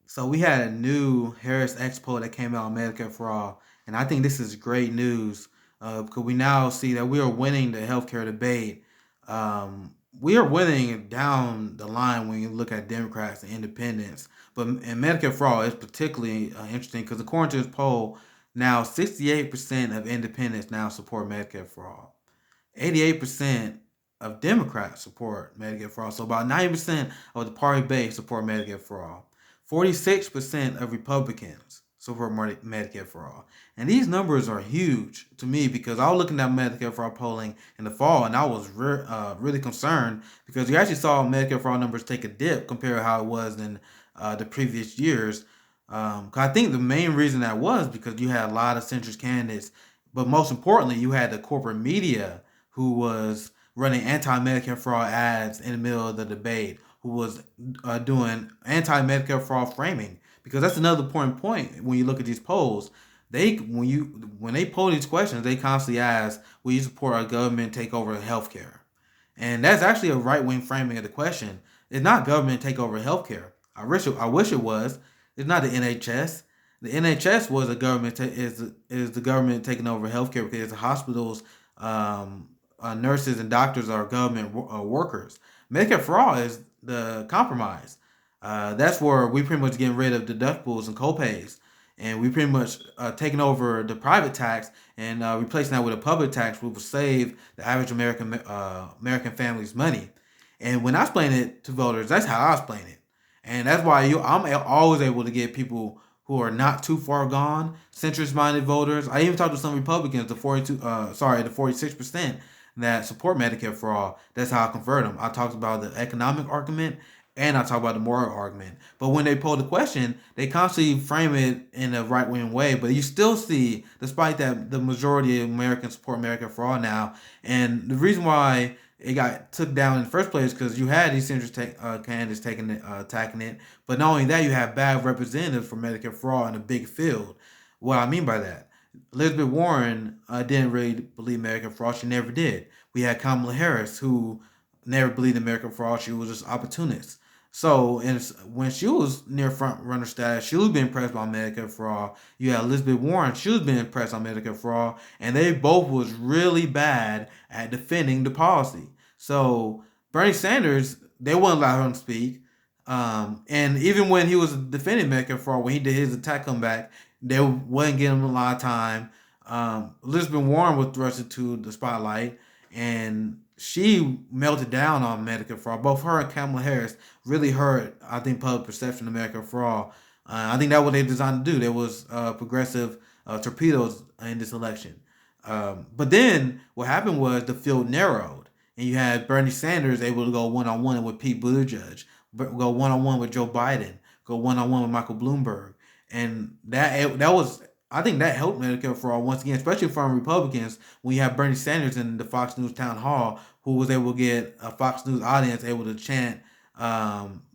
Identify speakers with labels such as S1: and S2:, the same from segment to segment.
S1: So we had a new HarrisX poll that came out on Medicare for All, and I think this is great news because we now see that we are winning the healthcare debate. We are winning down the line when you look at Democrats and independents, but in Medicare for All, it's particularly interesting because according to this poll, now 68% of independents now support Medicare for All. 88% of Democrats support Medicare for All. So about 90% of the party base support Medicare for All. 46% of Republicans support Medicare for All. And these numbers are huge to me because I was looking at Medicare for All polling in the fall and I was really concerned because you actually saw Medicare for All numbers take a dip compared to how it was in the previous years. 'Cause I think the main reason that was because you had a lot of centrist candidates, but most importantly, you had the corporate media who was running anti-Medicare for all ads in the middle of the debate, who was doing anti-Medicare for all framing. Because that's another important point when you look at these polls. When they poll these questions, they constantly ask, "Will you support our government take over healthcare?" And that's actually a right-wing framing of the question. It's not government take over healthcare. I wish it was. It's not the NHS. The NHS was a government is the government taking over healthcare because the hospitals nurses and doctors are government workers. Medicare for all is the compromise. That's where we pretty much getting rid of deductibles and copays, and we pretty much taking over the private tax and replacing that with a public tax, which will save the average American family's money. And when I explain it to voters, that's how I explain it, and that's why I'm always able to get people who are not too far gone, centrist-minded voters. I even talked to some Republicans, the 46% that support Medicare for all. That's how I convert them. I talked about the economic argument and I talk about the moral argument. But when they poll the question, they constantly frame it in a right wing way. But you still see, despite that, the majority of Americans support Medicare for all now. And the reason why it got took down in the first place because you had these centrist candidates taking it, attacking it. But not only that, you have bad representatives for Medicare for all in a big field. What I mean by that, Elizabeth Warren didn't really believe Medicare for all. She never did. We had Kamala Harris, who never believed in Medicare for all. She was just opportunist. So, and when she was near front runner status, she was being pressed by Medicare for all. You had Elizabeth Warren; she was being pressed on Medicare for all, and they both was really bad at defending the policy. So Bernie Sanders, they wouldn't allow him to speak. And even when he was defending Medicare for all, when he did his attack comeback, they wouldn't give him a lot of time. Elizabeth Warren was thrust into the spotlight, and she melted down on Medicare for all. Both her and Kamala Harris really hurt, I think, public perception of Medicare for all. I think that's what they designed to do. There was progressive torpedoes in this election. But then what happened was the field narrowed, and you had Bernie Sanders able to go one on one with Pete Buttigieg, go one on one with Joe Biden, go one on one with Michael Bloomberg, and that was, I think that helped Medicare for all once again, especially from Republicans when you have Bernie Sanders in the Fox News town hall, who was able to get a Fox News audience able to chant,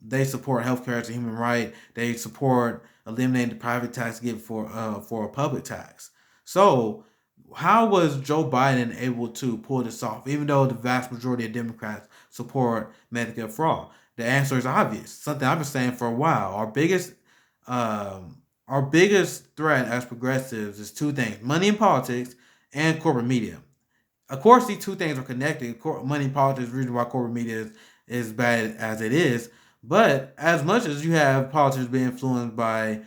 S1: they support healthcare as a human right. They support eliminating the private tax gift for a public tax. So how was Joe Biden able to pull this off, even though the vast majority of Democrats support Medicare for all? The answer is obvious. Something I've been saying for a while. Our biggest threat as progressives is two things: money in politics and corporate media. Of course, these two things are connected. Money in politics is the reason why corporate media is bad as it is. But as much as you have politics being influenced by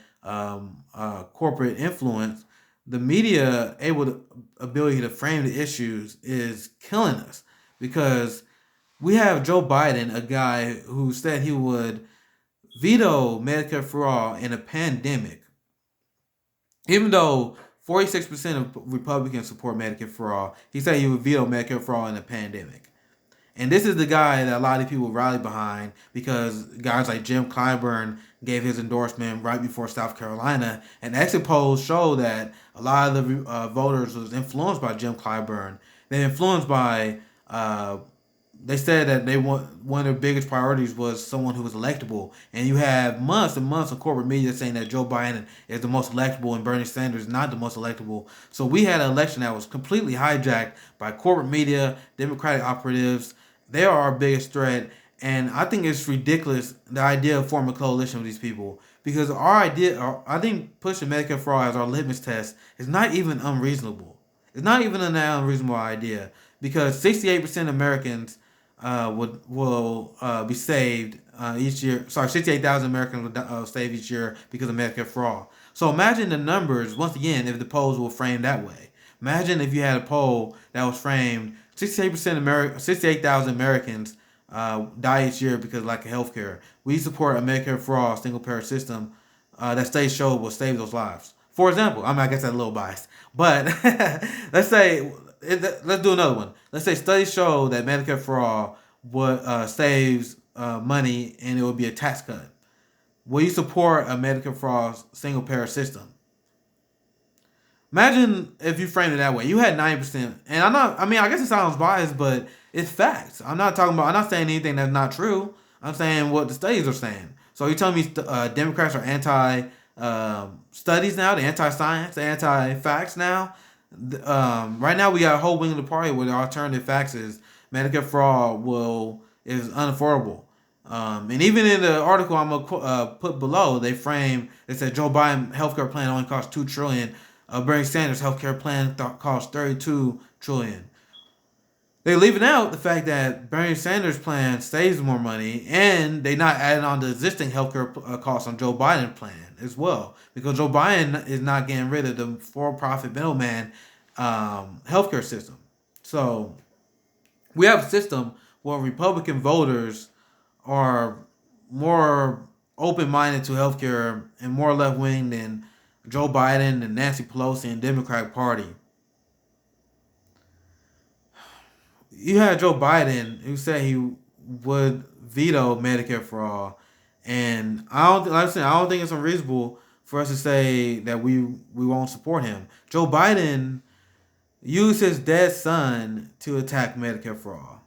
S1: corporate influence, the media ability to frame the issues is killing us because we have Joe Biden, a guy who said he would veto Medicare for all in a pandemic, even though 46% of Republicans support Medicare for all. He said he would veto Medicare for all in a pandemic. And this is the guy that a lot of people rally behind because guys like Jim Clyburn gave his endorsement right before South Carolina. And exit polls show that a lot of the voters was influenced by Jim Clyburn. They're influenced by they said that they want one of their biggest priorities was someone who was electable, and you have months and months of corporate media saying that Joe Biden is the most electable and Bernie Sanders is not the most electable. So we had an election that was completely hijacked by corporate media, Democratic operatives. They are our biggest threat, And I think it's ridiculous the idea of forming a coalition with these people because our idea, I think pushing Medicare for all as our litmus test is not even unreasonable. It's not even an unreasonable idea because 68% of Americans will be saved each year. Sorry, 68,000 Americans will save each year because of Medicare for all. So imagine the numbers once again if the polls were framed that way. Imagine if you had a poll that was framed 68% 68,000 Americans die each year because of lack of health care. We support a Medicare for all single payer system that studies show will save those lives. For example, I mean, I guess that's a little biased, but let's say, let's do another one. Let's say studies show that Medicare for all would saves money and it would be a tax cut. Will you support a Medicare for all single payer system? Imagine if you framed it that way. You had 90%, and I'm not. I mean, I guess it sounds biased, but it's facts. I'm not talking about. I'm not saying anything that's not true. I'm saying what the studies are saying. So you telling me Democrats are anti studies now? The anti science, the anti facts now. Right now we got a whole wing of the party where the alternative facts is Medicare for all will is unaffordable. And even in the article I'm gonna put below, they frame it said Joe Biden healthcare plan only costs $2 trillion. Bernie Sanders healthcare plan costs 32 trillion. They're leaving out the fact that Bernie Sanders plan saves more money, and they not adding on the existing healthcare costs on Joe Biden plan as well, because Joe Biden is not getting rid of the for-profit middleman healthcare system. So we have a system where Republican voters are more open-minded to healthcare and more left-wing than Joe Biden and Nancy Pelosi and Democratic Party. You had Joe Biden who said he would veto Medicare for all, and like I said, I don't think it's unreasonable for us to say that we won't support him. Joe Biden used his dead son to attack Medicare for all.